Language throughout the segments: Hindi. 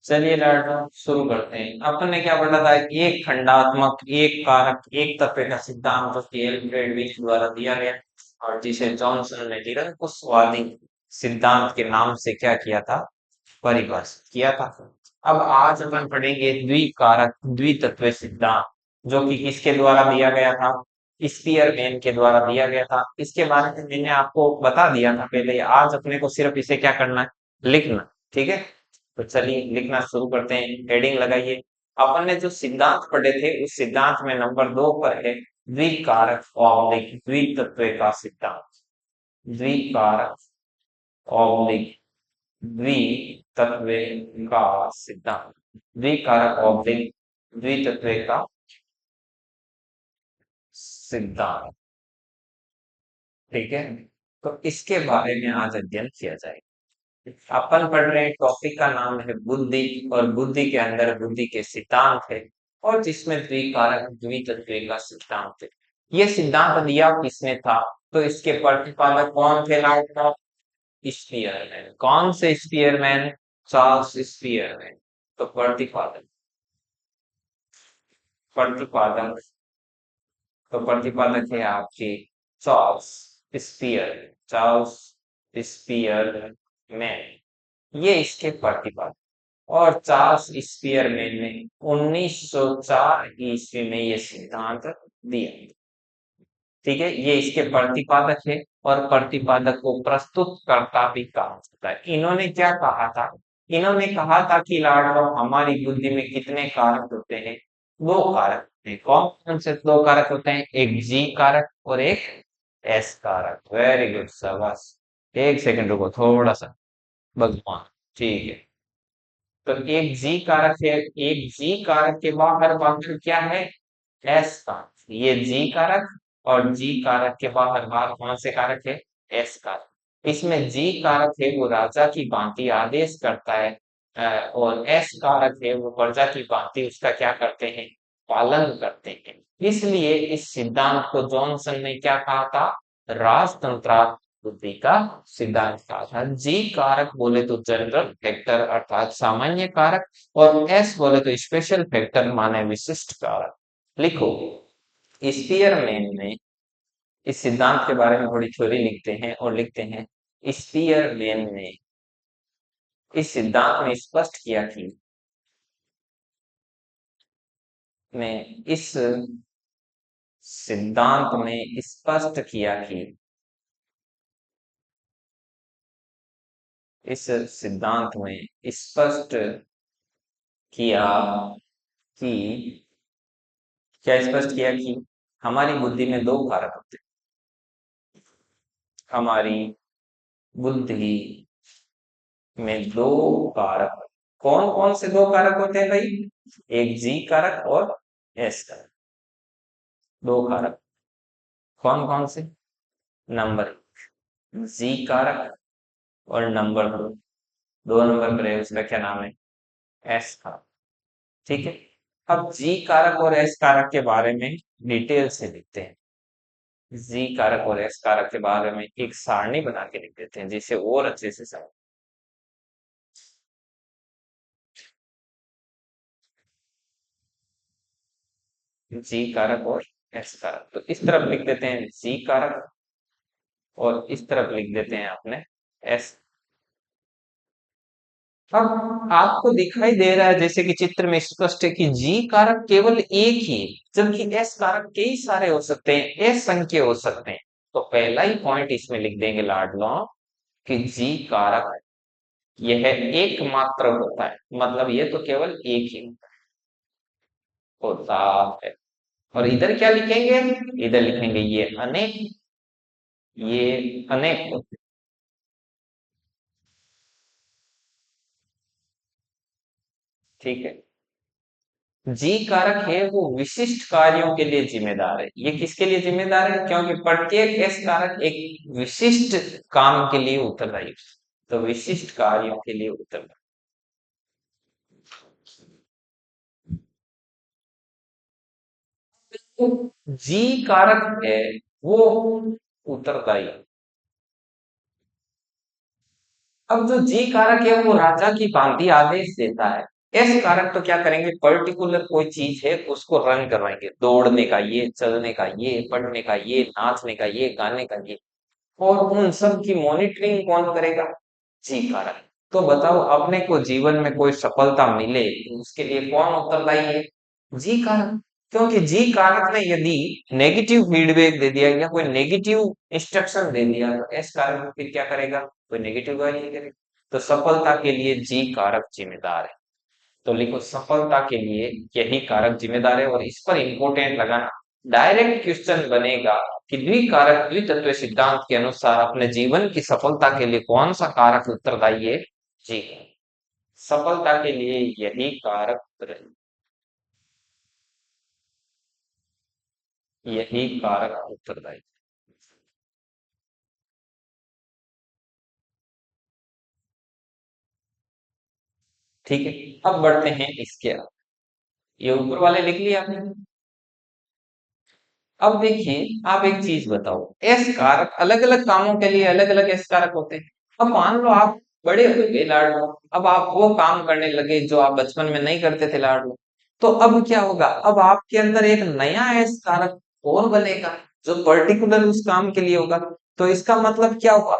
चलिए लाडो शुरू करते हैं। अपन ने क्या पढ़ा था? एक खंडात्मक एक कारक एक तत्व का सिद्धांत जो कि एल्फ्रेड विंच द्वारा दिया गया और जिसे जॉनसन ने निरंकुशवादी सिद्धांत के नाम से क्या किया था? परिभाषित किया था। अब आज अपन पढ़ेंगे द्विकारक द्वितत्व सिद्धांत जो कि किसके द्वारा दिया गया था? स्पीयरमैन के द्वारा दिया गया था। इसके बारे में मैंने आपको बता दिया था पहले। आज अपने को सिर्फ इसे क्या करना है? लिखना। ठीक है, तो चलिए लिखना शुरू करते हैं। हेडिंग लगाइए। अपन ने जो सिद्धांत पढ़े थे उस सिद्धांत में नंबर 2 पर है द्विकारक ऑब्लिक द्वितत्व का सिद्धांत। द्विकारक ऑब्लिक द्वितत्व का सिद्धांत। द्विकारक ऑब्लिक द्वितत्व का सिद्धांत। ठीक है, तो इसके बारे में आज अध्ययन किया जाएगा। अपन पढ़ रहे हैं, टॉपिक का नाम है बुद्धि और बुद्धि के अंदर बुद्धि के सिद्धांत है और जिसमें द्विकारक द्वितत्व का सिद्धांत है। ये सिद्धांत दिया किसने था? तो इसके प्रतिपादक कौन थे लाउड? स्पीयरमैन। कौन से स्पीयरमैन? Charles Spearman. तो प्रतिपादक प्रतिपादक तो प्रतिपादक है आपके चार्ल्स स्पीयर। चार्ल्स स्पीयरमैन ये इसके प्रतिपादक। और चार्ल्स स्पीयरमैन ने 1904 ईस्वी में ये सिद्धांत दिया। ठीक है, ये इसके प्रतिपादक है और प्रतिपादक को प्रस्तुत करता भी कहा जाता है। इन्होंने क्या कहा था? इन्होंने कहा था कि लाडो हमारी बुद्धि में कितने कारक होते हैं? दो कारक होते हैं। कौन कौन से दो कारक होते हैं? एक जी कारक और एक एस कारक। वेरी गुड, शाबाश। एक सेकंड रुको थोड़ा सा, भगवान। ठीक है, तो एक जी कारक है। एक जी कारक के बाहर बाहर क्या है? एस कारक। ये जी कारक और जी कारक के बाहर बाहर कौन से कारक है? एस कारक। इसमें जी कारक है वो राजा की भांति आदेश करता है और एस कारक है वो प्रजा की भांति उसका क्या करते हैं? पालन करते हैं। इसलिए इस सिद्धांत को जॉनसन ने क्या कहा था? राजतंत्र बुद्धि का सिद्धांत कहा था। जी कारक बोले तो जनरल फैक्टर अर्थात सामान्य कारक और एस बोले तो स्पेशल फैक्टर माने विशिष्ट कारक। लिखो, स्पीयरमैन ने इस सिद्धांत के बारे में थोड़ी थ्योरी लिखते हैं और लिखते हैं स्पीयरमैन ने इस सिद्धांत में स्पष्ट किया कि में इस सिद्धांत में स्पष्ट किया कि इस सिद्धांत में स्पष्ट किया कि क्या स्पष्ट किया कि हमारी बुद्धि में दो कारक होते हैं। हमारी बुद्धि में दो कारक। कौन कौन से दो कारक होते हैं भाई? एक जी कारक और एस कारक। दो कारक कौन कौन से? नंबर जी कारक और नंबर दो। 2 नंबर पर है उसका क्या नाम है? एस कारक। ठीक है, अब जी कारक और एस कारक के बारे में डिटेल से लिखते हैं। जी कारक और एस कारक के बारे में एक सारणी बना के लिख देते हैं जिसे और अच्छे से समझ। जी कारक और एस कारक, तो इस तरफ लिख देते हैं जी कारक और इस तरफ लिख देते हैं अपने एस। अब आपको दिखाई दे रहा है जैसे कि चित्र में स्पष्ट है कि जी कारक केवल एक ही है, जबकि एस कारक कई सारे हो सकते हैं, एस संख्या हो सकते हैं। तो पहला ही पॉइंट इसमें लिख देंगे लाडलो कि जी कारक यह एकमात्र होता है। मतलब ये तो केवल एक ही होता है। और इधर क्या लिखेंगे? इधर लिखेंगे ये अनेक होते हैं। ठीक है, जी कारक है वो विशिष्ट कार्यों के लिए जिम्मेदार है। ये किसके लिए जिम्मेदार है? क्योंकि प्रत्येक एस कारक एक विशिष्ट काम के लिए उत्तरदायी है। तो विशिष्ट कार्यों के लिए उत्तरदायी। तो जी कारक है वो उत्तरदायी। अब जो जी कारक है वो राजा की भांति आदेश देता है। एस कारक तो क्या करेंगे, पर्टिकुलर कोई चीज है उसको रन करवाएंगे, दौड़ने का ये, चलने का ये, पढ़ने का ये, नाचने का ये, गाने का ये, और उन सब की मॉनिटरिंग कौन करेगा, जी कारक। तो बताओ अपने को जीवन में कोई सफलता मिले तो उसके लिए कौन उत्तरदायी है, जी कारक। क्योंकि जी कारक ने यदि नेगेटिव फीडबैक दे दिया या कोई नेगेटिव इंस्ट्रक्शन दे दिया तो एस कारक फिर क्या करेगा, कोई नेगेटिव गाइड नहीं करेगा। तो सफलता के लिए जी कारक जिम्मेदार है। तो लिखो सफलता के लिए यही कारक जिम्मेदार है, और इस पर इंपोर्टेंट लगाना, डायरेक्ट क्वेश्चन बनेगा कि द्विकारक द्वितत्व सिद्धांत के अनुसार अपने जीवन की सफलता के लिए कौन सा कारक उत्तरदायी है, जी सफलता के लिए यही कारक यही कारक उत्तरदायी। ठीक है, अब बढ़ते हैं इसके आगे। ये ऊपर वाले लिख लिया आपने। अब देखिए, आप एक चीज बताओ, एस कारक अलग अलग कामों के लिए अलग अलग एस कारक होते हैं। अब मान लो आप बड़े हो गए लाडलो, अब आप वो काम करने लगे जो आप बचपन में नहीं करते थे लाडलो। तो अब क्या होगा, अब आपके अंदर एक नया एस कारक और बनेगा जो पर्टिकुलर उस काम के लिए होगा। तो इसका मतलब क्या हुआ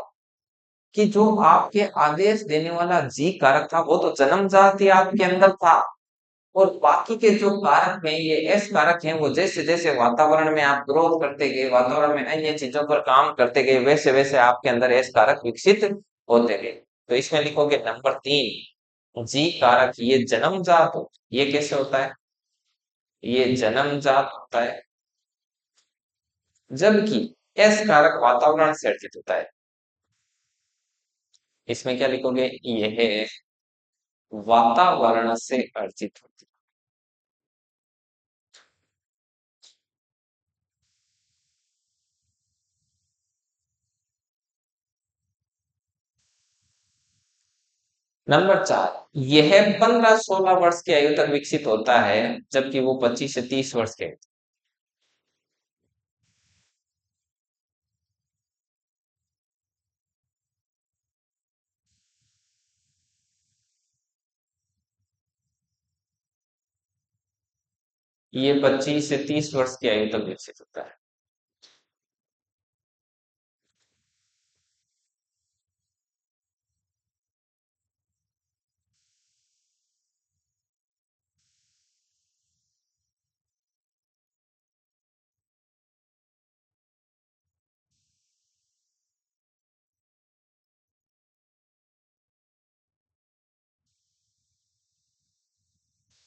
कि जो आपके आदेश देने वाला जी कारक था वो तो जन्मजात ही आपके अंदर था, और बाकी के जो कारक हैं, ये एस कारक हैं, वो जैसे जैसे वातावरण में आप ग्रोथ करते गए, वातावरण में अन्य चीजों पर काम करते गए, वैसे वैसे आपके अंदर एस कारक विकसित होते गए। तो इसमें लिखोगे नंबर 3, जी कारक ये जन्मजात हो, ये कैसे होता है, ये जन्मजात होता है, जबकि एस कारक वातावरण से अर्जित होता है। इसमें क्या लिखोगे, यह वातावरण से अर्जित होता है। नंबर 4, यह 15-16 वर्ष की आयु तक विकसित होता है, जबकि वो 25 से 30 वर्ष के। ये 25 से 30 वर्ष की आयु तक विकसित होता है।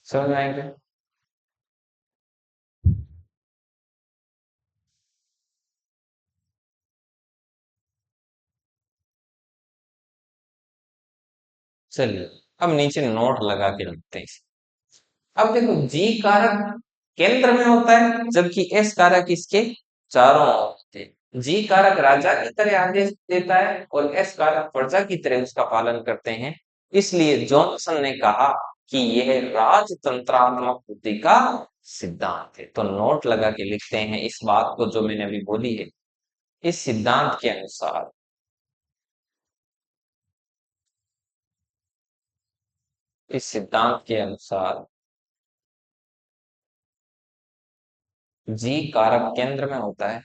समझ में आएंगे। चलिए, अब नीचे नोट लगा के रखते हैं अब देखो, जी कारक केंद्र में होता है, जबकि एस कारक इसके चारों ओर होते हैं। जी कारक राजा की तरह आदेश देता है और एस कारक प्रजा की तरह उसका पालन करते हैं। इसलिए जॉनसन ने कहा कि यह राजतंत्रात्मक बुद्धि का सिद्धांत है। तो नोट लगा के लिखते हैं इस बात को जो मैंने अभी बोली है। इस सिद्धांत के अनुसार, इस सिद्धांत के अनुसार जी कारक केंद्र में होता है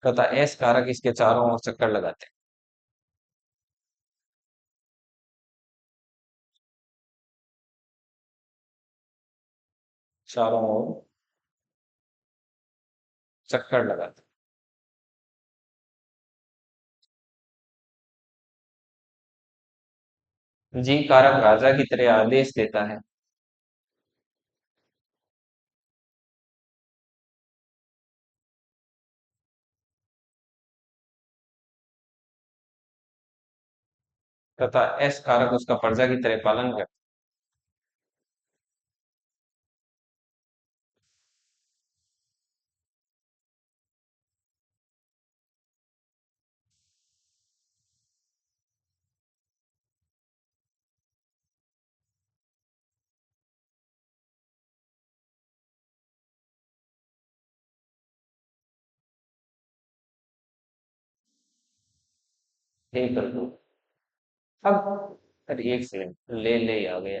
तथा एस कारक इसके चारों ओर चक्कर लगाते हैं। चारों ओर चक्कर लगाते हैं। जी कारक राजा की तरह आदेश देता है तथा एस कारक उसका प्रजा की तरह पालन करता हे कर दो। अब अरे एक सेकंड, ले ले आ गया,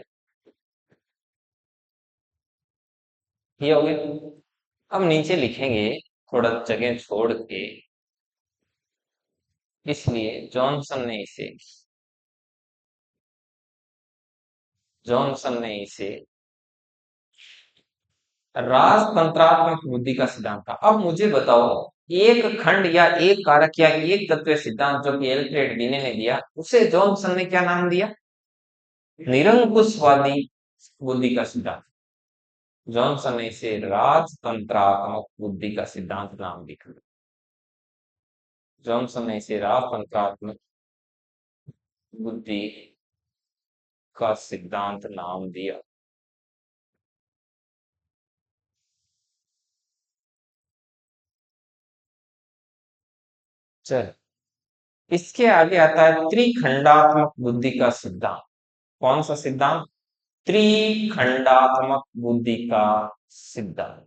ये हो गया। अब नीचे लिखेंगे थोड़ा जगह छोड़ के, इसलिए जॉनसन ने इसे राजतंत्रात्मक बुद्धि का सिद्धांत था। अब मुझे बताओ, एक खंड या एक कारक या एक तत्व सिद्धांत जो कि एल्फ्रेड बिने ने दिया, उसे जॉनसन ने क्या नाम दिया? निरंकुशवादी बुद्धि का सिद्धांत। जॉनसन ने इसे राजतंत्रात्मक बुद्धि का सिद्धांत नाम दिया। जॉनसन ने इसे राजतंत्रात्मक बुद्धि का सिद्धांत नाम दिया। चल, इसके आगे आता है त्रिखंडात्मक बुद्धि का सिद्धांत। कौन सा सिद्धांत? त्रिखंडात्मक बुद्धि का सिद्धांत।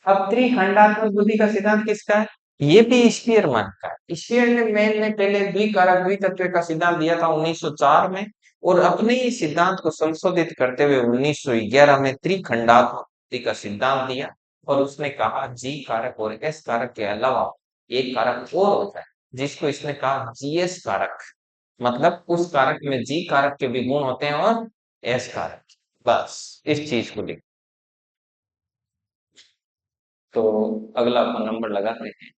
अब त्रिखंडात्मक बुद्धि का सिद्धांत किसका है? ये भी स्पीयरमैन का है। स्पीयरमैन ने पहले द्विकारक द्वितत्व का सिद्धांत दिया था 1904 में, और अपने ही सिद्धांत को संशोधित करते हुए 1911 में त्रिखंडात्मक बुद्धि का सिद्धांत दिया। और उसने कहा जी कारक और एस कारक के अलावा एक कारक और होता है, जिसको इसने कहा जीएस कारक। मतलब उस कारक में जी कारक के भी गुण होते हैं और एस कारक। बस इस चीज को लिख। तो अगला नंबर लगाते हैं।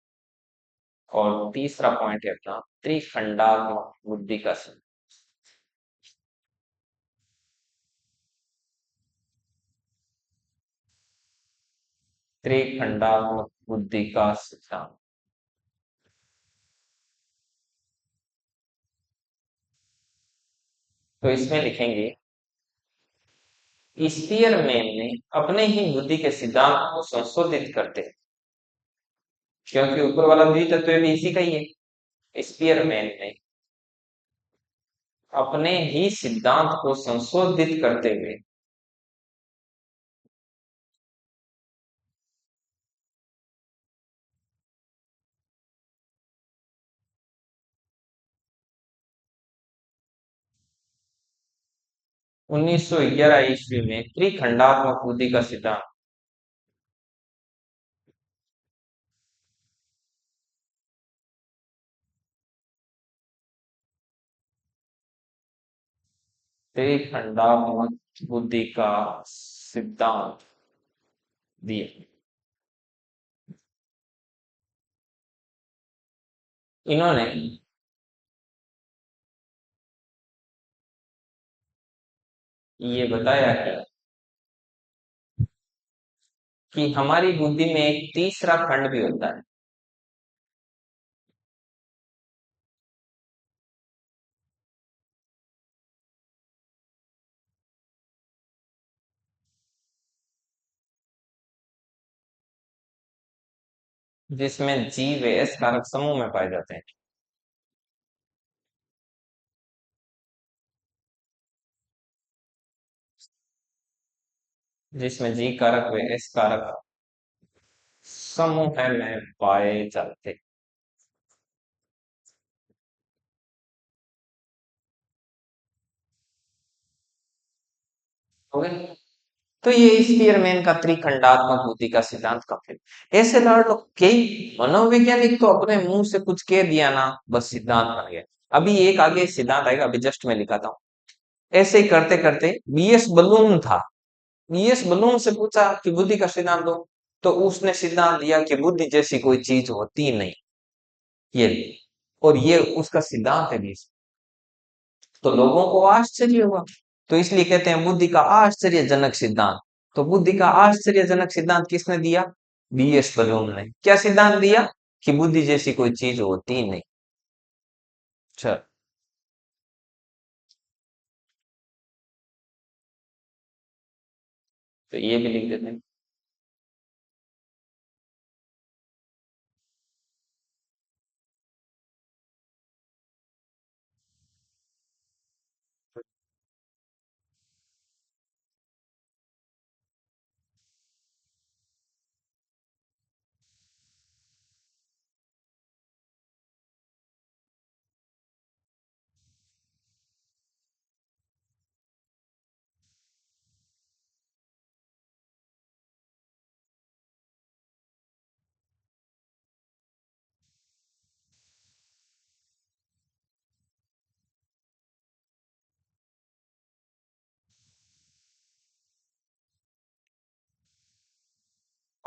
और तीसरा पॉइंट है अपना त्रिखंडात्मक बुद्धि का सिद्धांत। त्रिखंडात्मक बुद्धि का सिद्धांत। तो इसमें लिखेंगे स्पीयरमैन ने अपने ही बुद्धि के सिद्धांत को संशोधित करते, क्योंकि ऊपर वाला द्वितत्व भी इसी का ही है। स्पीयरमैन ने अपने ही सिद्धांत को संशोधित करते हुए 1911 ईस्वी में त्रिखंडात्मक बुद्धि का सिद्धांत। त्रिखंडात्मक बुद्धि का सिद्धांत दिया। इन्होंने ये बताया कि हमारी बुद्धि में एक तीसरा खंड भी होता है, जिसमें जीव एस कारक समूह में पाए जाते हैं। जिसमें जी कारक व एस कारक समूह में पाए जाते। हो गए? तो ये स्पीयरमैन का त्रिखंडात्मक बुद्धि का सिद्धांत कब है? ऐसे लड़ लो, कई मनोवैज्ञानिक तो अपने मुंह से कुछ कह दिया ना, बस सिद्धांत बन गया। अभी एक आगे सिद्धांत आएगा, अभी जस्ट मैं लिखाता हूँ। ऐसे ही करते करते बीएस बलून था। बीएस बलून से पूछा कि बुद्धि का सिद्धांत दो, तो उसने सिद्धांत दिया कि बुद्धि जैसी कोई चीज होती नहीं। ये, और ये उसका सिद्धांत है भी। तो लोगों को आश्चर्य हुआ, तो इसलिए कहते हैं बुद्धि का आश्चर्यजनक सिद्धांत। तो बुद्धि का आश्चर्यजनक सिद्धांत किसने दिया? बीएस बलून ने। क्या सिद्धांत दिया? कि बुद्धि जैसी कोई चीज होती ही नहीं। अच्छा, तो ये भी लिख देते हैं।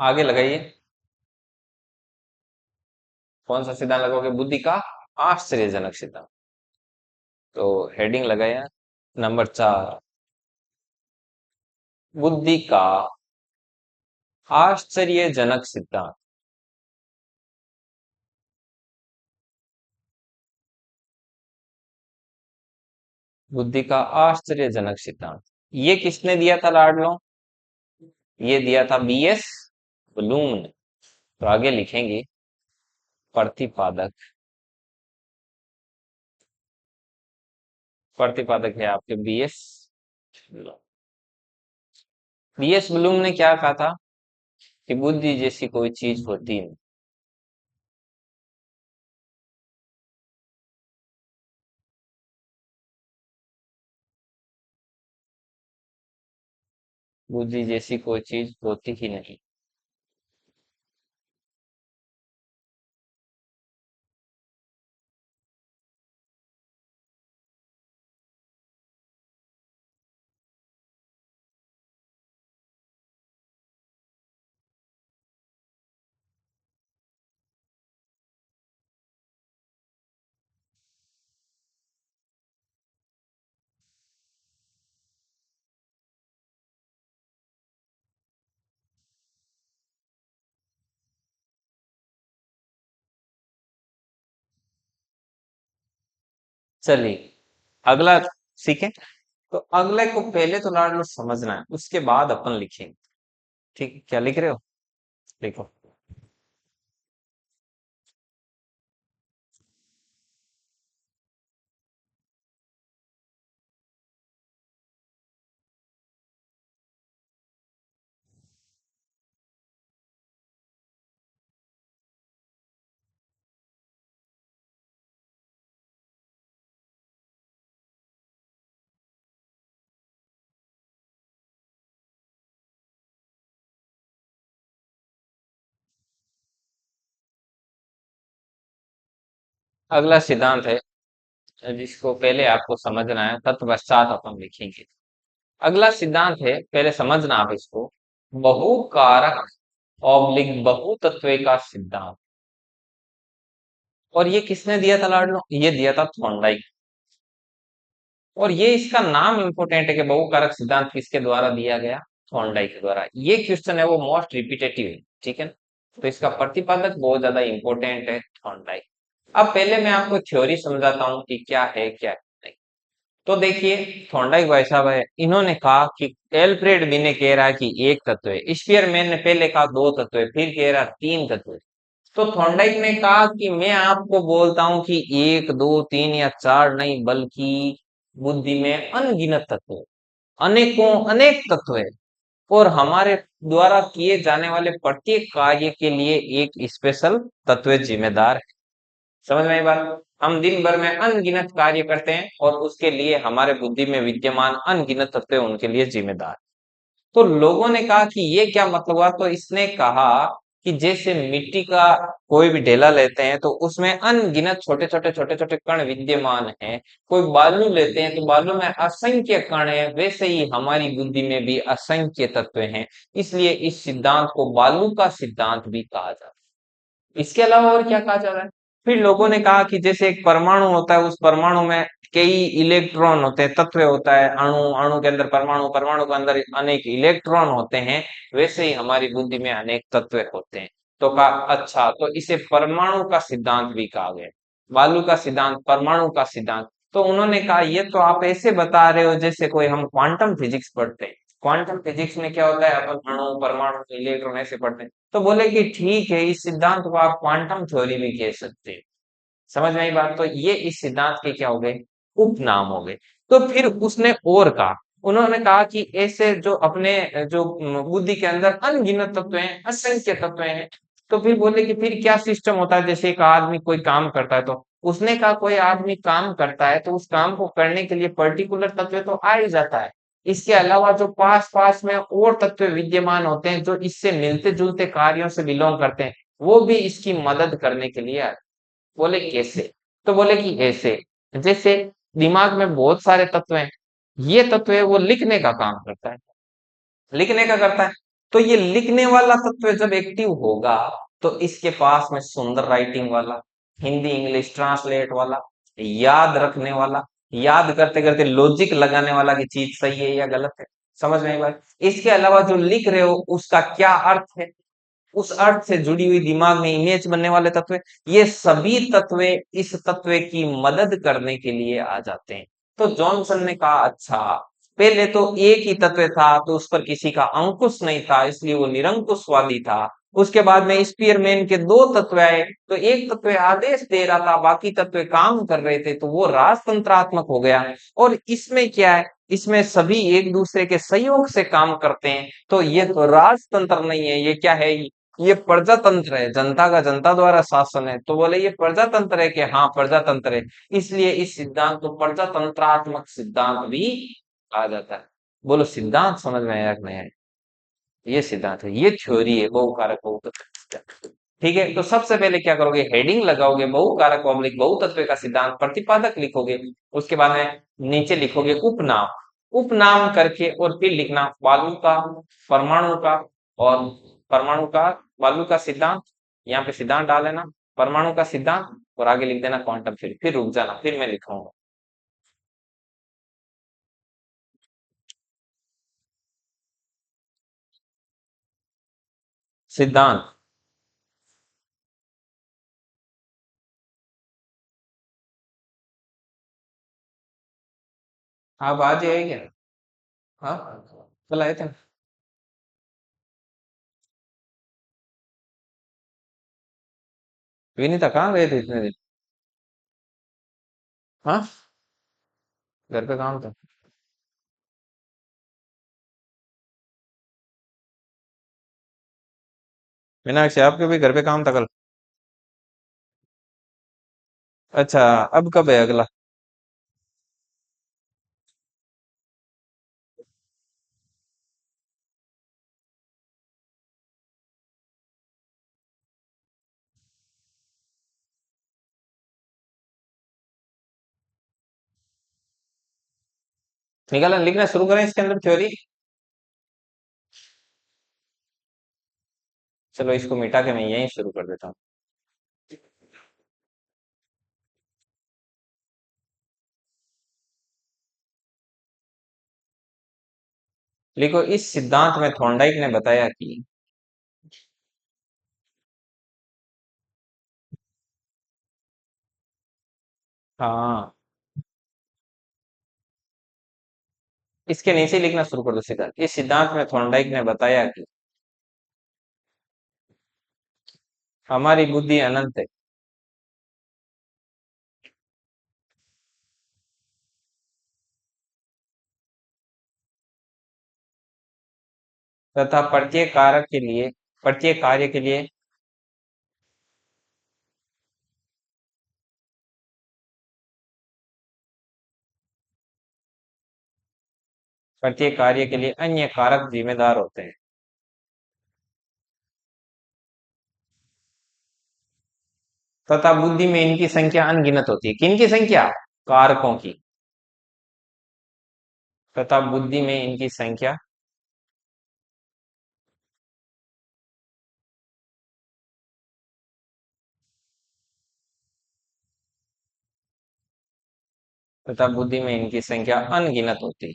आगे लगाइए। कौन सा सिद्धांत लगाओगे? बुद्धि का आश्चर्यजनक सिद्धांत। तो हेडिंग लगाया नंबर 4, बुद्धि का आश्चर्यजनक सिद्धांत। बुद्धि का आश्चर्यजनक सिद्धांत, ये किसने दिया था लाडलो? ये दिया था बीएस ब्लूम ने। तो आगे लिखेंगे प्रतिपादक। प्रतिपादक है आपके बीएस ब्लूम। बीएस ब्लूम ने क्या कहा था कि बुद्धि जैसी कोई चीज होती नहीं। बुद्धि जैसी कोई चीज होती ही नहीं। चलिए अगला सीखें। तो अगले को पहले तो लाडलो समझना है, उसके बाद अपन लिखेंगे। ठीक है, क्या लिख रहे हो? लिखो। अगला सिद्धांत है जिसको पहले आपको समझना है, तत्पश्चात अपन लिखेंगे। अगला सिद्धांत है, पहले समझना आप इसको, बहुकारक ऑब्लिक बहुतत्व का सिद्धांत। और ये किसने दिया था लाडलो? ये दिया था थॉर्नडाइक। और ये इसका नाम इंपोर्टेंट है कि बहुकारक सिद्धांत किसके द्वारा दिया गया? थॉर्नडाइक के द्वारा। ये क्वेश्चन है वो मोस्ट रिपीटेटिव है, ठीक है ना? तो इसका प्रतिपादक बहुत ज्यादा इंपॉर्टेंट है, थॉर्नडाइक। अब पहले मैं आपको थ्योरी समझाता हूँ कि क्या है क्या नहीं। तो देखिए, थॉर्नडाइक भाई साहब है, इन्होंने कहा कि एल्फ्रेड बिने कह रहा है कि एक तत्व है, स्पीयरमैन ने पहले कहा दो तत्व है, फिर कह रहा तीन तत्व है। तो थॉर्नडाइक ने कहा कि मैं आपको बोलता हूं कि एक दो तीन या चार नहीं, बल्कि बुद्धि में अनगिनत तत्व है, अनेकों अनेक तत्व है। और हमारे द्वारा किए जाने वाले प्रत्येक कार्य के लिए एक स्पेशल तत्व जिम्मेदार है। समझ में आई बात? हम दिन भर में अनगिनत कार्य करते हैं और उसके लिए हमारे बुद्धि में विद्यमान अनगिनत तत्व उनके लिए जिम्मेदार। तो लोगों ने कहा कि ये क्या मतलब हुआ? तो इसने कहा कि जैसे मिट्टी का कोई भी ढेला लेते हैं तो उसमें अनगिनत छोटे छोटे कण विद्यमान हैं। कोई बालू लेते हैं तो बालू में असंख्य कण है, वैसे ही हमारी बुद्धि में भी असंख्य तत्व हैं। इसलिए इस सिद्धांत को बालू का सिद्धांत भी कहा जाता है। इसके अलावा और क्या कहा जा रहा है? फिर लोगों ने कहा कि जैसे एक परमाणु होता है, उस परमाणु में कई इलेक्ट्रॉन होते हैं, तत्व होता है, अणु, अणु के अंदर परमाणु, परमाणु के अंदर अनेक इलेक्ट्रॉन होते हैं। वैसे ही हमारी बुद्धि में अनेक तत्व होते हैं। तो कहा अच्छा, तो इसे परमाणु का सिद्धांत भी कहा गया। बालू का सिद्धांत, परमाणु का सिद्धांत। तो उन्होंने कहा ये तो आप ऐसे बता रहे हो जैसे कोई हम क्वांटम फिजिक्स पढ़ते हैं। क्वांटम फिजिक्स में क्या होता है, अपन अणु, परमाणु, इलेक्ट्रॉन ऐसे पढ़ते हैं। तो बोले कि ठीक है, इस सिद्धांत को आप क्वांटम थ्योरी भी कह सकते हैं। समझ में आई बात? तो ये इस सिद्धांत के क्या हो गए? उपनाम हो गए। तो फिर उसने और कहा, उन्होंने कहा कि ऐसे जो अपने जो बुद्धि के अंदर अनगिनत तत्व हैं, असंख्य तत्व हैं। तो फिर बोले कि फिर क्या सिस्टम होता है? जैसे एक आदमी कोई काम करता है, तो उसने कहा कोई आदमी काम करता है तो उस काम को करने के लिए पर्टिकुलर तत्व तो आ ही जाता है। इसके अलावा जो पास पास में और तत्व विद्यमान होते हैं जो इससे मिलते जुलते कार्यों से बिलोंग करते हैं, वो भी इसकी मदद करने के लिए आते हैं। बोले कैसे? तो बोले कि ऐसे, जैसे दिमाग में बहुत सारे तत्व हैं, ये तत्व है वो लिखने का काम करता है, लिखने का करता है। तो ये लिखने वाला तत्व जब एक्टिव होगा तो इसके पास में सुंदर राइटिंग वाला, हिंदी इंग्लिश ट्रांसलेट वाला, याद रखने वाला, याद करते करते लॉजिक लगाने वाला की चीज सही है या गलत है, समझ में आई बात। इसके अलावा जो लिख रहे हो उसका क्या अर्थ है, उस अर्थ से जुड़ी हुई दिमाग में इमेज बनने वाले तत्व, ये सभी तत्व इस तत्व की मदद करने के लिए आ जाते हैं। तो जॉनसन ने कहा अच्छा, पहले तो एक ही तत्व था तो उस पर किसी का अंकुश नहीं था इसलिए वो निरंकुशवादी था। उसके बाद में स्पीयरमैन के दो तत्व आए, तो एक तत्व आदेश दे रहा था बाकी तत्व काम कर रहे थे, तो वो राजतंत्रात्मक हो गया। और इसमें क्या है, इसमें सभी एक दूसरे के सहयोग से काम करते हैं, तो ये तो राजतंत्र नहीं है, ये क्या है, ये प्रजातंत्र है, जनता का जनता द्वारा शासन है। तो बोले ये प्रजातंत्र है कि हाँ प्रजातंत्र है, इसलिए इस सिद्धांत को प्रजातंत्रात्मक सिद्धांत भी कहा जाता है। बोलो सिद्धांत समझ में आया कि नहीं आया? ये सिद्धांत है, ये थ्योरी है बहुकारक बहुतत्व। ठीक है, तो सबसे पहले क्या करोगे, हेडिंग लगाओगे बहुकारक ऑब्लिक बहुतत्व का सिद्धांत, प्रतिपादक लिखोगे। उसके बाद में नीचे लिखोगे उपनाम, उपनाम करके और फिर लिखना बालू का, परमाणु का, और परमाणु का, बालू का सिद्धांत, यहाँ पे सिद्धांत डाल लेना, परमाणु का सिद्धांत, और आगे लिख देना क्वांटम थ्योरी। फिर रुक जाना, फिर मैं लिखाऊंगा सिद्धांत। आप आज ही आएंगे ना? हाँ, कल आए थे ना? विनीता कहाँ गए थे इतने दिन? हाँ, घर पे काम था। मीनाक्षी आपके भी घर पे काम था कल? अच्छा, अब कब है अगला? निकालन लिखना शुरू करें इसके अंदर थ्योरी। चलो इसको मिटा के मैं यहीं शुरू कर देता हूँ। लिखो, इस सिद्धांत में थॉर्नडाइक ने बताया कि हाँ, इसके नीचे लिखना शुरू कर दो सिद्धांत। इस सिद्धांत में थॉर्नडाइक ने बताया कि हमारी बुद्धि अनंत है तथा प्रत्येक कारक के लिए, प्रत्येक कार्य के लिए, प्रत्येक कार्य के लिए अन्य कारक जिम्मेदार होते हैं तथा बुद्धि में इनकी संख्या अनगिनत होती है। किनकी संख्या? कारकों की। तथा बुद्धि में इनकी संख्या, तथा बुद्धि में इनकी संख्या अनगिनत होती है।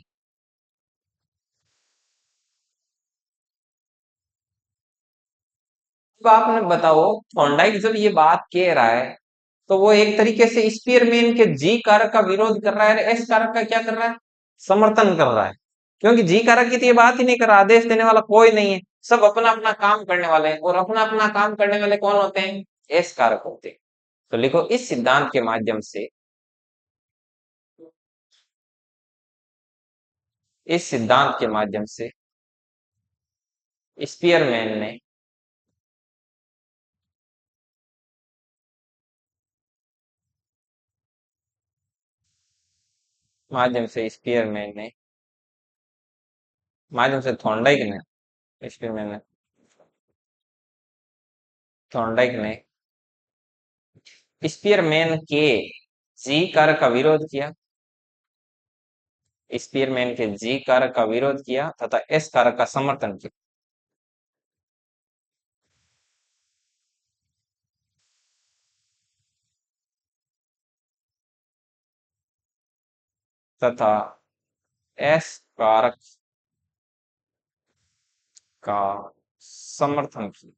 अब आपने बताओ, थॉर्नडाइक जब ये बात कह रहा है तो वो एक तरीके से स्पीयरमैन के जी कारक का विरोध कर रहा है, एस कारक का क्या कर रहा है, समर्थन कर रहा है। क्योंकि जी कारक की तो ये बात ही नहीं कर रहा, आदेश देने वाला कोई नहीं है, सब अपना अपना काम करने वाले हैं, और अपना अपना काम करने वाले कौन होते हैं, एस कारक होते हैं। तो लिखो, इस सिद्धांत के माध्यम से, इस सिद्धांत के स्पीयरमैन ने माध्यम से स्पीयरमैन ने माध्यम से थॉर्नडाइक ने, स्पीयरमैन ने, थॉर्नडाइक ने स्पीयरमैन के जी कारक का विरोध किया, स्पीयरमैन के जी कारक का विरोध किया तथा एस कारक का समर्थन किया। तथा एस कारक का समर्थन किया।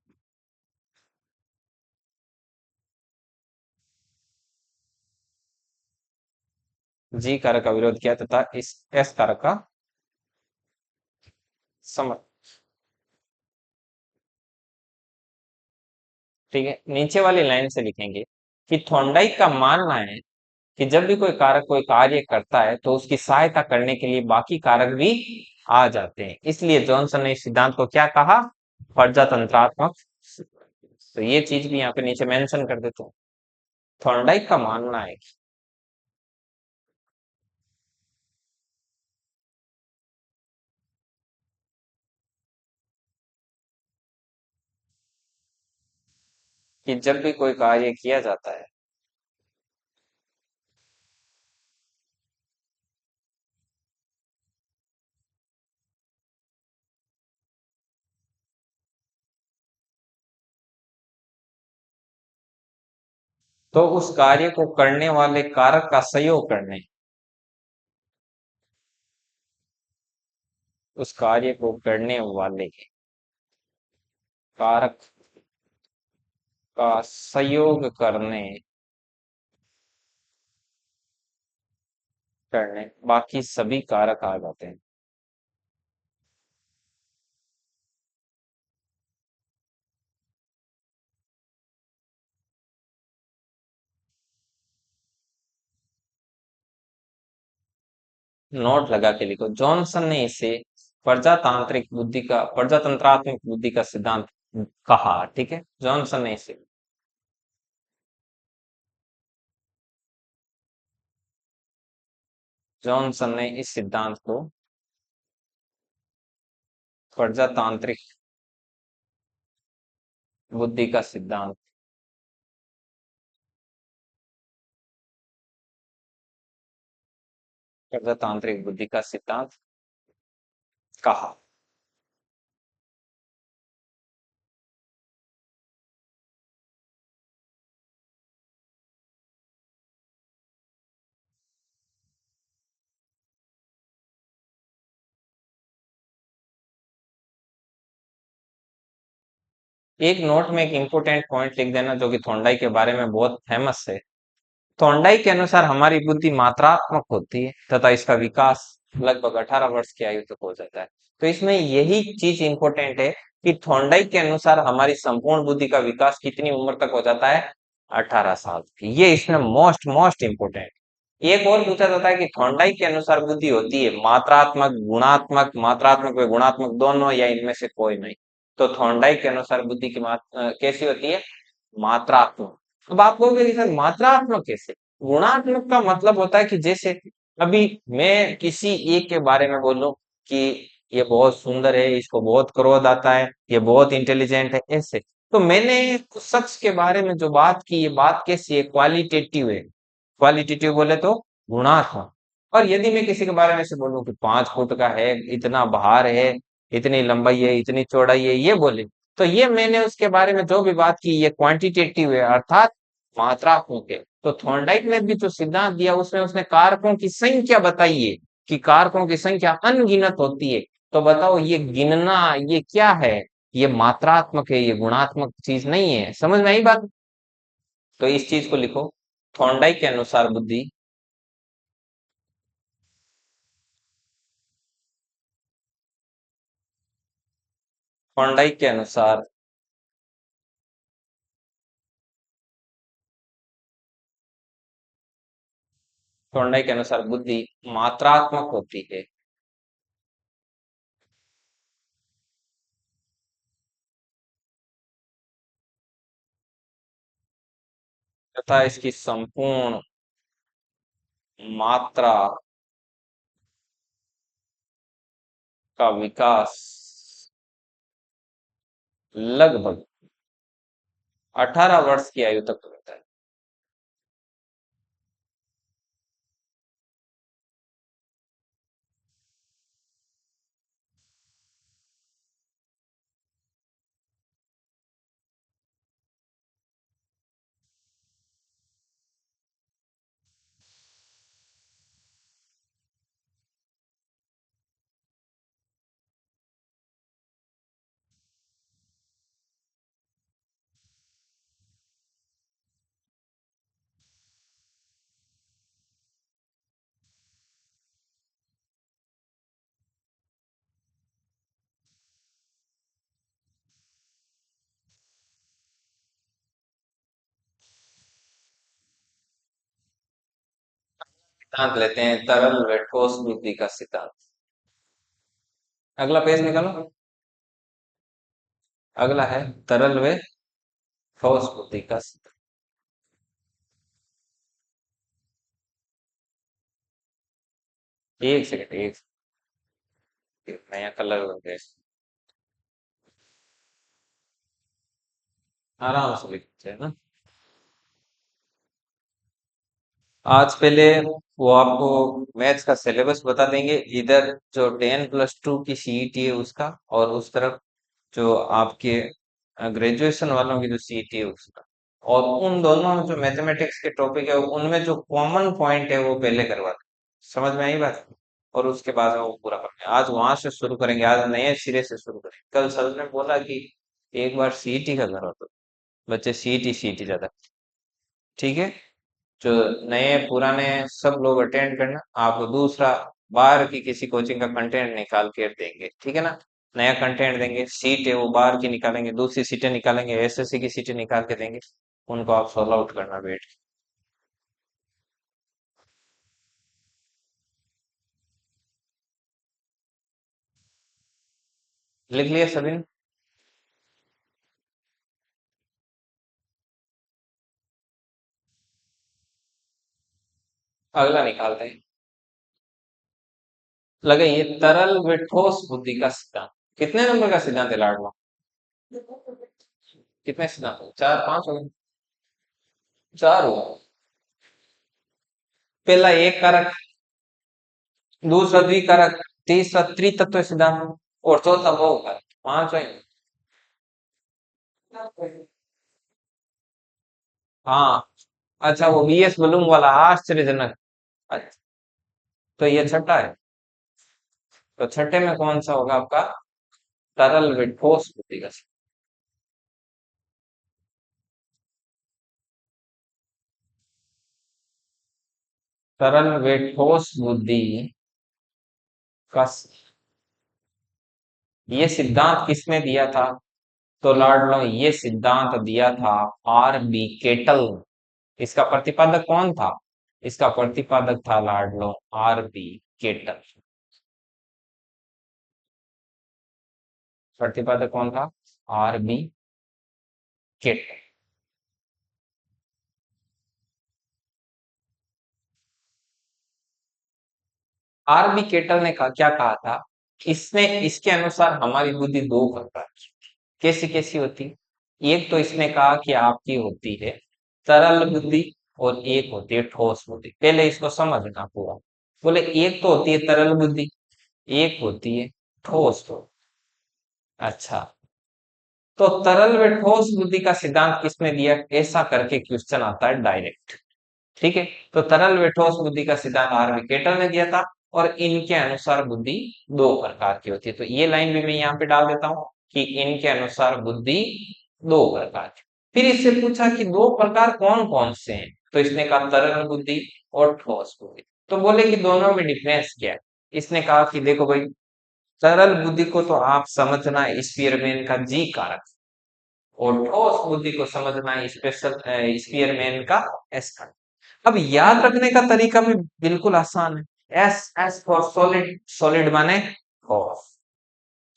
जी कारक का विरोध किया तथा इस एस कारक का समर्थन। ठीक है, नीचे वाली लाइन से लिखेंगे कि थॉर्नडाइक का मानना है कि जब भी कोई कारक कोई कार्य करता है तो उसकी सहायता करने के लिए बाकी कारक भी आ जाते हैं, इसलिए जॉनसन ने इस सिद्धांत को क्या कहा? प्रजातंत्रात्मक सिद्धांत। तो ये चीज भी यहाँ पे नीचे मेंशन कर देते हैं। थॉर्नडाइक का मानना है कि जब भी कोई कार्य किया जाता है तो उस कार्य को करने वाले कारक का सहयोग करने, उस कार्य को करने वाले कारक का सहयोग करने बाकी सभी कारक आ जाते हैं। नोट लगा के लिखो, जॉनसन ने इसे प्रजातंत्रात्मक बुद्धि का सिद्धांत कहा। ठीक है, जॉनसन ने इसे जॉनसन ने इस सिद्धांत को प्रजातांत्रिक बुद्धि का सिद्धांत, प्रजातांत्रिक बुद्धि का सिद्धांत कहा। एक नोट में एक इंपोर्टेंट पॉइंट लिख देना जो कि थोंडाई के बारे में बहुत फेमस है। थोंडाई के अनुसार हमारी बुद्धि मात्रात्मक होती है तथा इसका विकास लगभग 18 वर्ष की आयु तक हो जाता है। तो इसमें यही चीज इंपॉर्टेंट है कि थोंडाई के अनुसार हमारी संपूर्ण बुद्धि का विकास कितनी उम्र तक हो जाता है? 18 साल की। ये इसमें मोस्ट मोस्ट इंपोर्टेंट। एक और पूछा जाता है कि थोंडाई के अनुसार बुद्धि होती है मात्रात्मक, गुणात्मक, मात्रात्मक व गुणात्मक दोनों, या इनमें से कोई नहीं? तो थोंडाई के अनुसार बुद्धि की कैसी होती है? मात्रात्मक। अब आप कहोगे कि सर मात्रात्मक कैसे? गुणात्मक का मतलब होता है कि जैसे अभी मैं किसी एक के बारे में बोलूं कि ये बहुत सुंदर है, इसको बहुत क्रोध आता है, ये बहुत इंटेलिजेंट है, ऐसे। तो मैंने उस शख्स के बारे में जो बात की, ये बात कैसी है? क्वालिटेटिव है। क्वालिटेटिव बोले तो गुणात्मक। और यदि मैं किसी के बारे में ऐसे बोलूं कि 5 फुट का है, इतना भार है, इतनी लंबाई है, इतनी चौड़ाई है, ये बोले, तो ये मैंने उसके बारे में जो भी बात की ये क्वांटिटेटिव है, अर्थात मात्रात्मक है। तो थॉर्नडाइक ने भी जो सिद्धांत दिया उसमें उसने कारकों की संख्या बताई है कि कारकों की संख्या अनगिनत होती है। तो बताओ ये गिनना ये क्या है? ये मात्रात्मक है, ये गुणात्मक चीज नहीं है। समझ में आई बात? तो इस चीज को लिखो, थॉर्नडाइक के अनुसार बुद्धि, थॉर्नडाइक के अनुसार थॉर्नडाइक के अनुसार बुद्धि मात्रात्मक होती है तथा इसकी संपूर्ण मात्रा का विकास लगभग 18 वर्ष की आयु तक होता है। सिद्धांत लेते हैं, तरल व ठोस बुद्धि का सिद्धांत। अगला पेज निकालो। अगला है तरल व ठोस बुद्धि का सिद्धांत। एक सेकंड, नया कलर हो गया। आराम से लिखते हैं ना। आज पहले वो आपको मैथ्स का सिलेबस बता देंगे, इधर जो 10+2 की सीईटी है उसका, और उस तरफ जो आपके ग्रेजुएशन वालों की जो सीईटी है उसका। और उन दोनों में जो मैथमेटिक्स के टॉपिक है उनमें जो कॉमन पॉइंट है वो पहले करवा दें। समझ में आई बात? और उसके बाद में वो पूरा करेंगे। आज वहां से शुरू करेंगे, आज नए सिरे से शुरू करेंगे। कल सर ने बोला कि एक बार सीईटी का करो, तो बच्चे सीईटी सीईटी ज्यादा। ठीक है, जो नए पुराने सब लोग अटेंड करना, आपको दूसरा बाहर की किसी कोचिंग का कंटेंट निकाल के देंगे, ठीक है ना। नया कंटेंट देंगे, सीट है वो बाहर की निकालेंगे, दूसरी सीटें निकालेंगे, एसएससी की सीटें निकाल के देंगे। उनको आप सॉल्व आउट करना बैठ के। लिख लिया सभी ने? अगला निकालते हैं। लगाइए, तरल व ठोस बुद्धि का सिद्धांत। कितने नंबर का सिद्धांत है लाडवा? कितने सिद्धांत हो? चार पांच हो गए? चार हुआ। पहला एक कारक, दूसरा द्विकारक, तीसरा त्रितत्व सिद्धांत, और चौथा बहुकारक। पांच है। हाँ, अच्छा, वो बीएस बलूम वाला आश्चर्यजनक। अच्छा, तो ये छठा है। तो छठे में कौन सा होगा आपका? तरल व ठोस बुद्धि का तरल व ठोस बुद्धि का ये सिद्धांत किसने दिया था? तो लाडलो, ये सिद्धांत दिया था आर बी केटल ने। इसका प्रतिपादक कौन था? इसका प्रतिपादक था लाडलो आर बी केटल। प्रतिपादक कौन था? R B Cattell. R B Cattell ने क्या कहा था? इसने इसके अनुसार हमारी बुद्धि दो प्रकार की, कैसी कैसी होती है? एक तो इसने कहा कि आपकी होती है तरल बुद्धि, और एक होती है ठोस बुद्धि। पहले इसको समझना पूरा। बोले एक तो होती है तरल बुद्धि, एक होती है ठोस बुद्धि। अच्छा, तो तरल व ठोस बुद्धि का सिद्धांत किसने दिया? ऐसा करके क्वेश्चन आता है डायरेक्ट। ठीक है, तो तरल व ठोस बुद्धि का सिद्धांत आर केटल ने दिया था। और इनके अनुसार बुद्धि दो प्रकार की होती है। तो ये लाइन भी मैं यहाँ पे डाल देता हूँ कि इनके अनुसार बुद्धि दो प्रकार की। फिर इससे पूछा कि दो प्रकार कौन कौन से हैं? तो इसने कहा तरल बुद्धि और ठोस बुद्धि। तो बोले कि दोनों में डिफरेंस क्या है? इसने कहा कि देखो भाई, तरल बुद्धि को तो आप समझना स्पीयरमैन का जी कारक, और ठोस बुद्धि को समझना है स्पेशल स्पीयरमैन का एस कारक। अब याद रखने का तरीका भी बिल्कुल आसान है। S S for solid, solid माने ठोस।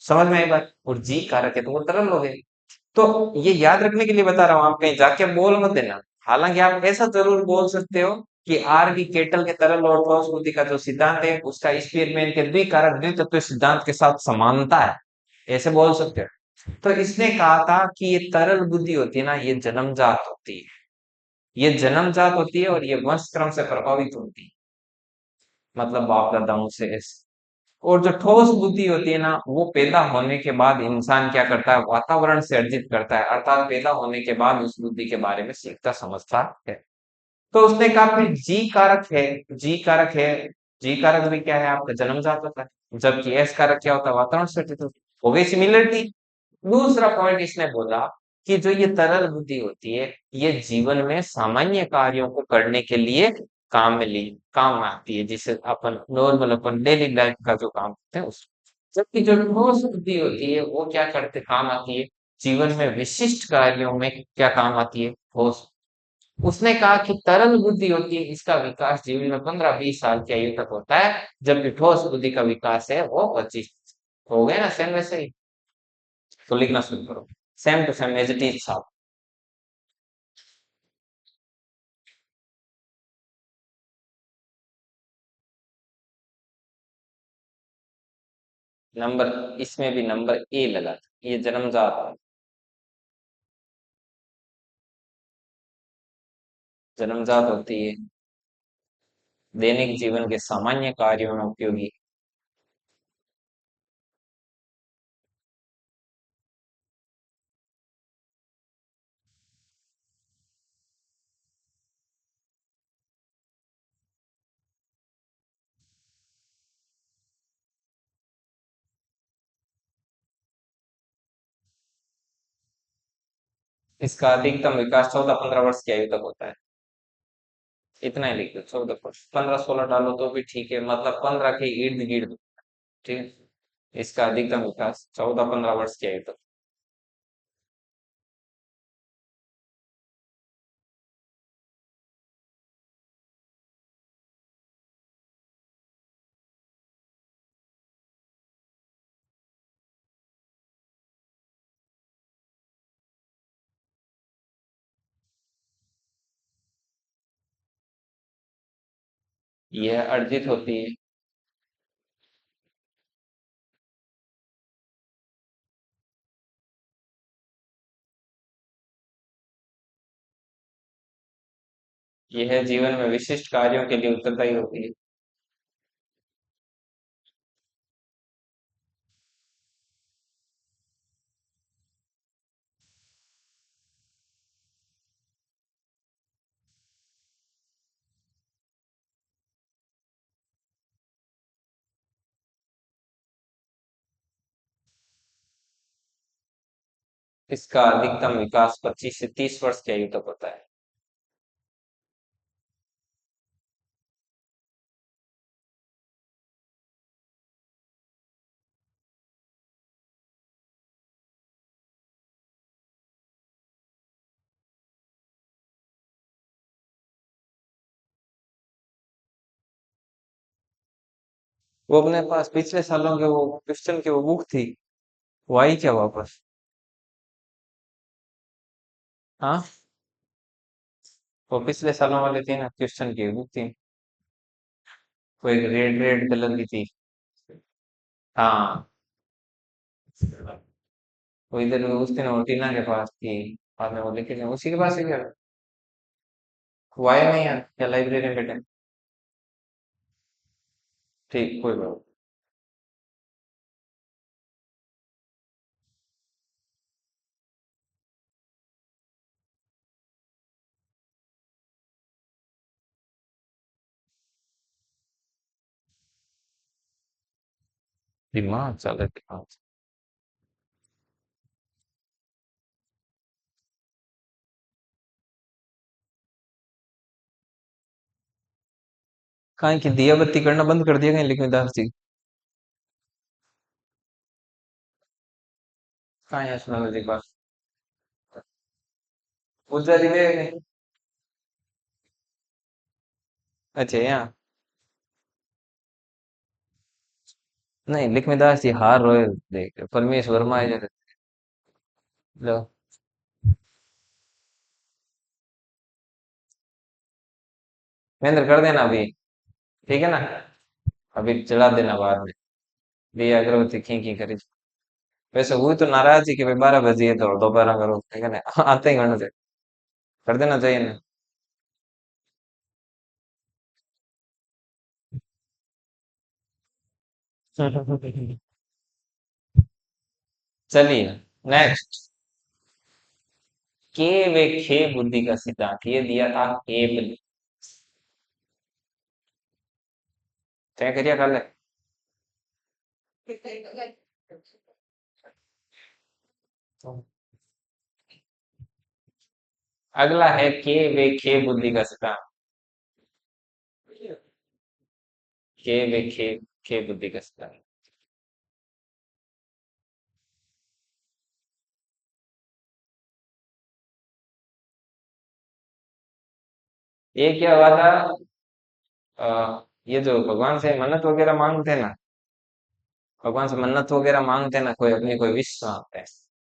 समझ में आई बात? और जी कारक है तो वो तरल हो गए। तो ये याद रखने के लिए बता रहा हूँ, आप कहीं जाके बोल मत देना। हालांकि आप ऐसा जरूर बोल सकते हो कि आर वी केटल के तरल और ठोस बुद्धि का जो सिद्धांत है उसका स्पीयरमैन के द्विकारक द्वितत्व सिद्धांत के साथ समानता है, ऐसे बोल सकते हो। तो इसने कहा था कि ये तरल बुद्धि होती है ना, ये जन्मजात होती है। ये जन्मजात होती है और ये वंश क्रम से प्रभावित होती है, मतलब बाप दादाओं से ऐसे। और जो ठोस बुद्धि होती है ना, वो पैदा होने के बाद इंसान क्या करता है? वातावरण से अर्जित करता है, अर्थात पैदा होने के बाद उस बुद्धि के बारे में सीखता समझता है। तो उसने कहा फिर जी कारक है, जी कारक है। जी कारक भी क्या है? आपका जन्मजात होता है। जबकि एस कारक क्या होता है? वातावरण से अर्जित होता है। हो गई सिमिलरिटी। दूसरा पॉइंट इसने बोला कि जो ये तरल बुद्धि होती है, ये जीवन में सामान्य कार्यों को करने के लिए काम में आती है, जिसे अपन नॉर्मल अपन डेली लाइफ का जो काम करते हैं उस। जबकि जो ठोस बुद्धि होती है वो क्या करते काम आती है? जीवन में विशिष्ट कार्यों में क्या काम आती है? ठोस। उसने कहा कि तरल बुद्धि होती है, इसका विकास जीवन में 15-20 साल की आयु तक होता है, जबकि ठोस बुद्धि का विकास है वो 25। हो गया ना सेम वैसे ही। तो लिखना शुरू करो, same to same as it is था। नंबर, इसमें भी नंबर ए लगा था, ये जन्मजात है। जन्मजात होती है, दैनिक जीवन के सामान्य कार्यों में उपयोगी। इसका अधिकतम विकास 14-15 वर्ष की आयु तक होता है। इतना ही लिख दो, 14 वर्ष, 15-16 डालो तो भी ठीक है, मतलब 15 के इर्द गिर्द। ठीक है, इसका अधिकतम विकास 14-15 वर्ष की आयु तक। यह अर्जित होती है। यह जीवन में विशिष्ट कार्यों के लिए उत्तरदायी होती है। इसका अधिकतम विकास 25 से 30 वर्ष की आयु तक होता है। वो अपने पास पिछले सालों के वो क्वेश्चन की वो बुक थी, वो आई क्या वापस? हाँ, वो पिछले सालों वाले थे ना, क्वेश्चन की बुक थी। वो एक रेड रेड कलर की थी। हाँ, वो इधर उस दिन वो टीना के पास थी, बाद में वो लेके गए उसी के पास ही गया। वो आया नहीं यार, क्या लाइब्रेरी में बैठे? ठीक, कोई बात नहीं। दिमाग चले दिमाग। कहाँ की दिया बत्ती करना बंद कर दिया कहीं लिखविदास जी? कहाँ है सुना जी पास? पूजा जी गए? अच्छा यहाँ। नहीं, लिखविदास जी हार रोए देख परमेश वर्मा है जरा। लो, महेंद्र कर देना अभी, ठीक है ना? अभी चला देना बाद में, दिया अगरबत्ती खी खी करी। वैसे हुई तो नाराज ही कि भाई 12 बजे तो दोबारा करो, ठीक है ना? आते ही करना चाहिए, कर देना चाहिए ना। चलिए, नेक्स्ट। के वे खे बुद्धि का सिद्धांत ये दिया था केवल। तय करिए कल। अगला है के वे खे बुद्धि का सिद्धांत। के वे खे बुद्धि का सिद्धांत। ये क्या हुआ था? ये जो भगवान से मन्नत वगैरह मांगते हैं ना, भगवान से मन्नत वगैरह मांगते हैं ना, कोई अपनी कोई विश मांगते हैं।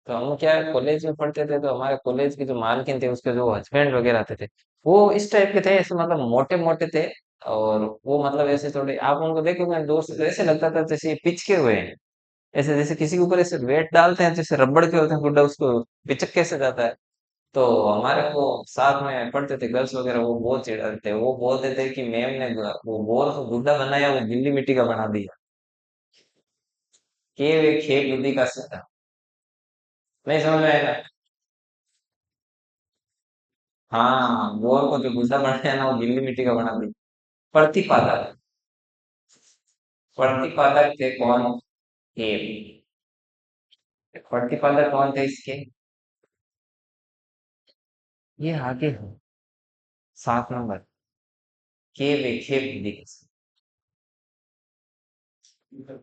तो हम क्या कॉलेज में पढ़ते थे, तो हमारे कॉलेज की जो मालकिन थे, उसके जो हस्बैंड वगैरह थे, वो इस टाइप के थे, ऐसे मतलब मोटे मोटे थे। और वो मतलब ऐसे थोड़े, आप उनको देखोगे दूर से ऐसे लगता था जैसे ये पिचके हुए हैं। ऐसे जैसे किसी के ऊपर ऐसे वेट डालते हैं, जैसे रबड़ के होते हैं गुड्डा, उसको पिचक कैसे जाता है। तो हमारे को साथ में पढ़ते थे गर्ल्स वगैरह, वो बहुत चिढ़ाते थे, वो बोलते थे कि मैम ने वो बोर को गुड्डा बनाया, वो गिल्ली मिट्टी का बना दिया। के वे खे बुद्धि का सीधा। नहीं समझ में आएगा? हाँ, बोर को जो गुड्डा बनाया ना, वो गिल्ली मिट्टी का बना दिया। प्रतिपादक। प्रतिपादक थे कौन? हेब। प्रतिपादक कौन थे इसके? ये आगे है, 7 नंबर। के वे खे बुद्धि का सीधा।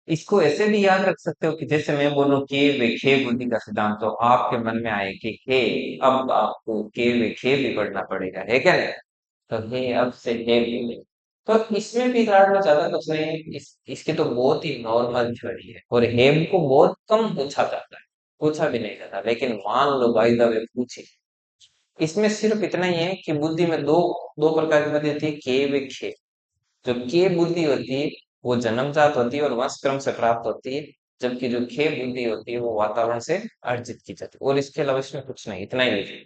इसको ऐसे भी याद रख सकते हो कि जैसे मैं बोलूं के वे खे बुद्धि का सिद्धांत, तो आपके मन में आए कि हे, अब आपको के वे खे भी पढ़ना पड़ेगा, है क्या नहीं? तो हे अब से हे भी। तो इसमें भी लाडला ज्यादा कुछ नहीं है, इसके तो बहुत ही नॉर्मल थ्योरी है, और हेम को बहुत कम पूछा जाता है, पूछा भी नहीं जाता, लेकिन मान लो बाय द वे पूछे। इसमें सिर्फ इतना ही है कि बुद्धि में दो दो प्रकार की बुद्धि होती है, के वे खे। जो के बुद्धि होती है, वो जन्मजात होती है और वंश क्रम से प्राप्त होती है। जबकि जो खे बुद्धि होती है, वो वातावरण से अर्जित की जाती है, और इसके अलावा इसमें कुछ नहीं, इतना ही नहीं।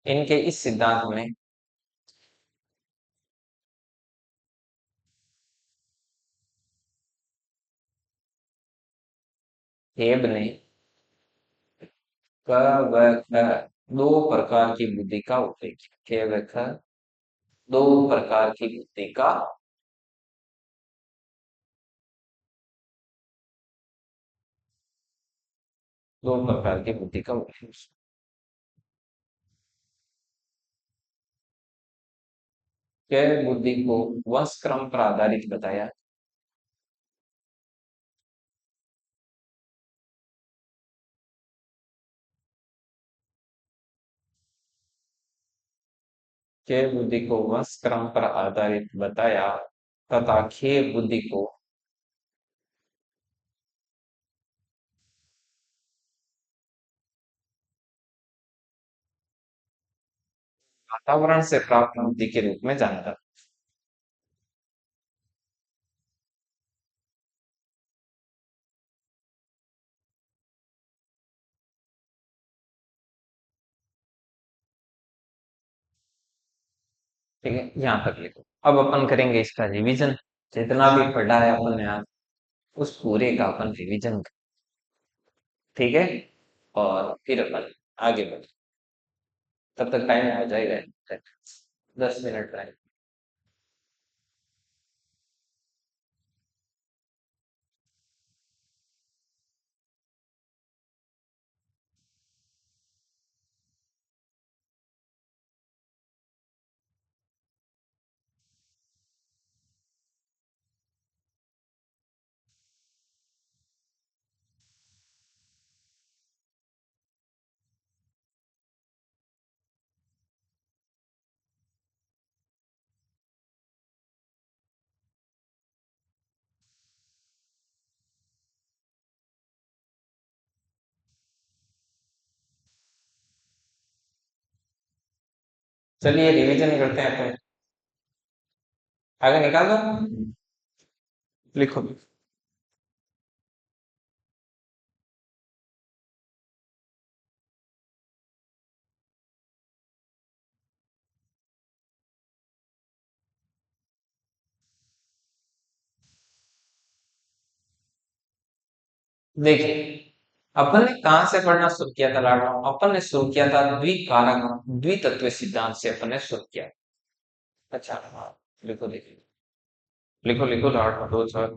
इनके इस सिद्धांत में हेब ने क व ख दो प्रकार की बुद्धि का उपयोग किया। क व ख दो प्रकार की बुद्धि का, दो प्रकार की बुद्धि का उपयोग। क बुद्धि को वंश क्रम पर आधारित बताया। क बुद्धि को वंश क्रम पर आधारित बताया, तथा खे बुद्धि को वातावरण से प्राप्त बुद्धि के रूप में जाना जाता है। ठीक है, यहाँ तक लिखो। अब अपन करेंगे इसका रिवीजन। जितना भी पढ़ा है अपन ने आज, उस पूरे का अपन रिवीजन। ठीक है, और फिर अपन आगे बढ़े। तब तक टाइम हो जाएगा, 10 मिनट टाइम। चलिए रिवीजन करते हैं अपन। आगे निकाल दो, लिखो। देखिए, अपन ने कहाँ से पढ़ना शुरू किया था लाडो? अपन ने शुरू किया था द्विकारक द्वितत्व सिद्धांत से, अपन ने शुरू किया। अच्छा हाँ, लिखो देखिए। लिखो लिखो लाडो, दो चार।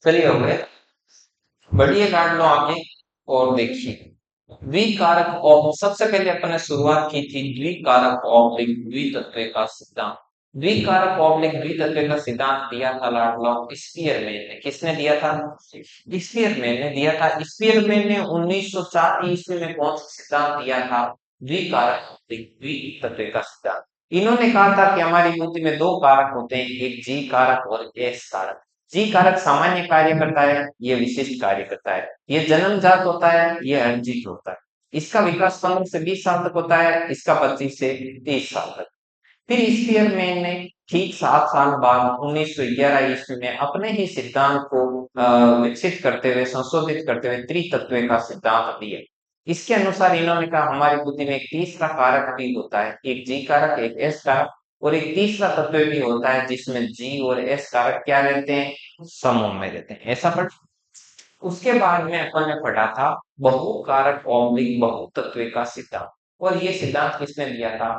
चलिए हो गए। बढ़िया काट लो आगे और देखिए द्विकारक और सबसे पहले अपन ने शुरुआत की थी द्विकारक ऑब्लिक द्वितत्व का सिद्धांत। द्विकारक ऑब्लिक द्वितत्व का सिद्धांत दिया था लॉर्ड स्पियरमैन ने। किसने दिया था? स्पियरमैन ने दिया था। स्पियरमैन ने 1904 ईस्वी में कौन सा सिद्धांत दिया था? द्विकारक ऑब्लिक द्वितत्व का सिद्धांत। इन्होंने कहा था कि हमारी बुद्धि में दो कारक होते हैं, एक जी कारक और एस कारक। जी कारक सामान्य कार्य करता है, ये विशिष्ट कार्य करता है। ये जन्मजात होता है, ये अर्जित होता है। इसका विकास 15 से 20 साल तक होता है, इसका 25 से 30 साल तक। फिर स्पीयरमैन ने ठीक 7 साल बाद 1911 ईस्वी में अपने ही सिद्धांत को विकसित करते हुए संशोधित करते हुए त्रितत्व का सिद्धांत दिया। इसके अनुसार इन्होंने कहा हमारी बुद्धि में एक तीसरा कारक भी होता है, एक जी कारक एक एस कारक और एक तीसरा तत्व भी होता है जिसमें जी और एस कारक क्या रहते हैं? समूह में रहते हैं। ऐसा पढ़। उसके बाद में अपन ने पढ़ा था बहुकारक ऑब्लिक बहुतत्व का सिद्धांत। और ये सिद्धांत किसने दिया था?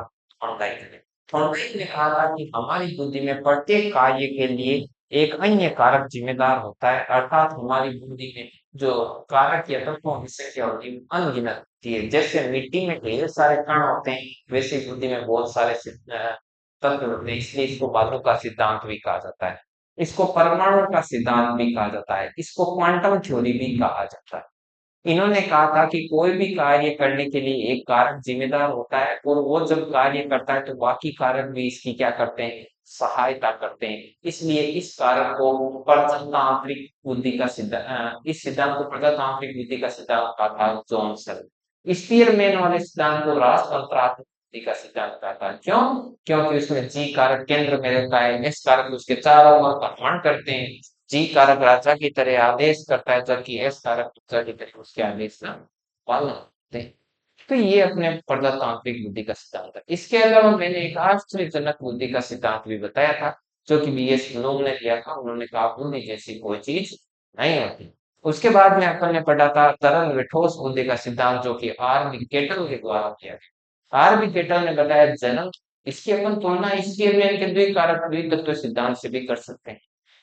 थॉर्नडाइक ने। थॉर्नडाइक ने कहा था कि हमारी बुद्धि में प्रत्येक कार्य के लिए एक अन्य कारक जिम्मेदार होता है, अर्थात हमारी बुद्धि में जो कारक या तत्वों की संख्या होती है अनगिनत होती है। जैसे मिट्टी में ढेर सारे कण होते हैं, वैसे ही बुद्धि में बहुत सारे तत्व होते हैं, इसलिए इसको बालों का सिद्धांत भी कहा जाता है। इसको परमाणु का सिद्धांत भी कहा जाता है, इसको क्वांटम थ्योरी भी कहा जाता है। इन्होंने कहा था कि कोई भी कार्य करने के लिए एक कारक जिम्मेदार होता है और वो जब कार्य करता है तो बाकी कारक भी इसकी क्या करते हैं? सहायता करते हैं। इसलिए इस कारक को प्रजातांत्रिक बुद्धि का सिद्धांत, इस सिद्धांत को प्रजातांत्रिक बुद्धि का सिद्धांत कहा था जॉनसन। स्पीयरमैन वाले सिद्धांत को राजतंत्रात्मक बुद्धि का सिद्धांत कहा था। क्यों? क्योंकि उसमें जी कारक केंद्र में रहता है, एस कारक उसके चारों ओर भ्रमण करते हैं। जी कारक राजा की तरह आदेश करता है, जबकि एस कारक राजा की तरह उसके आदेश का पालन करते हैं। तो ये अपने प्रजातांत्रिक बुद्धि का सिद्धांत है। इसके अलावा मैंने एक आश्चर्यजनक बुद्धि का सिद्धांत भी बताया था, जो कि बीएस ब्लूम ने दिया था। उन्होंने कहा बुद्धि जैसी कोई चीज नहीं होती। उसके बाद में अपन ने पढ़ा था तरल व ठोस बुद्धि का सिद्धांत, जो कि आर बी केटल के द्वारा किया गया। आर बी केटल ने बताया जन्म। इसकी अपन तुलना स्पीयरमैन के द्विकारक द्वितत्व सिद्धांत से भी कर सकते हैं।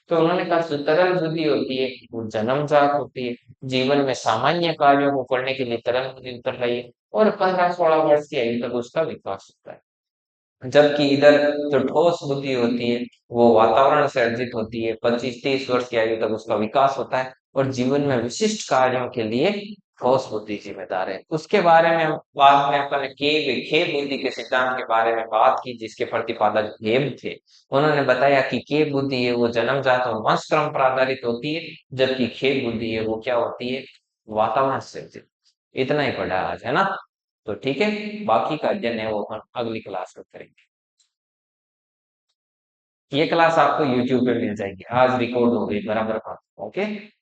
तो उन्होंने कहा जो तरल बुद्धि होती है वो जन्मजात होती है, जीवन में सामान्य कार्यों को करने के लिए तरल बुद्धि उतर रही है और 15-16 वर्ष की आयु तक उसका विकास होता है। जबकि इधर जो ठोस बुद्धि होती है वो वातावरण से अर्जित होती है, 25-30 वर्ष की आयु तक उसका विकास होता है और जीवन में विशिष्ट कार्यों के लिए ठोस बुद्धि जिम्मेदार है। उसके बारे में बाद में अपन ने खेब बुद्धि के सिद्धांत के बारे में बात की, जिसके प्रतिपादक खेब थे। उन्होंने बताया कि खेब बुद्धि है वो जन्मजात और वंश क्रम पर आधारित होती है, जबकि खेब बुद्धि है वो क्या होती है? वातावरण से अर्जित। इतना ही पढ़ा आज, है ना? तो ठीक है, बाकी का अध्ययन है वो अपन अगली क्लास में करेंगे। ये क्लास आपको यूट्यूब पे मिल जाएगी, आज रिकॉर्ड हो गई बराबर बात। ओके।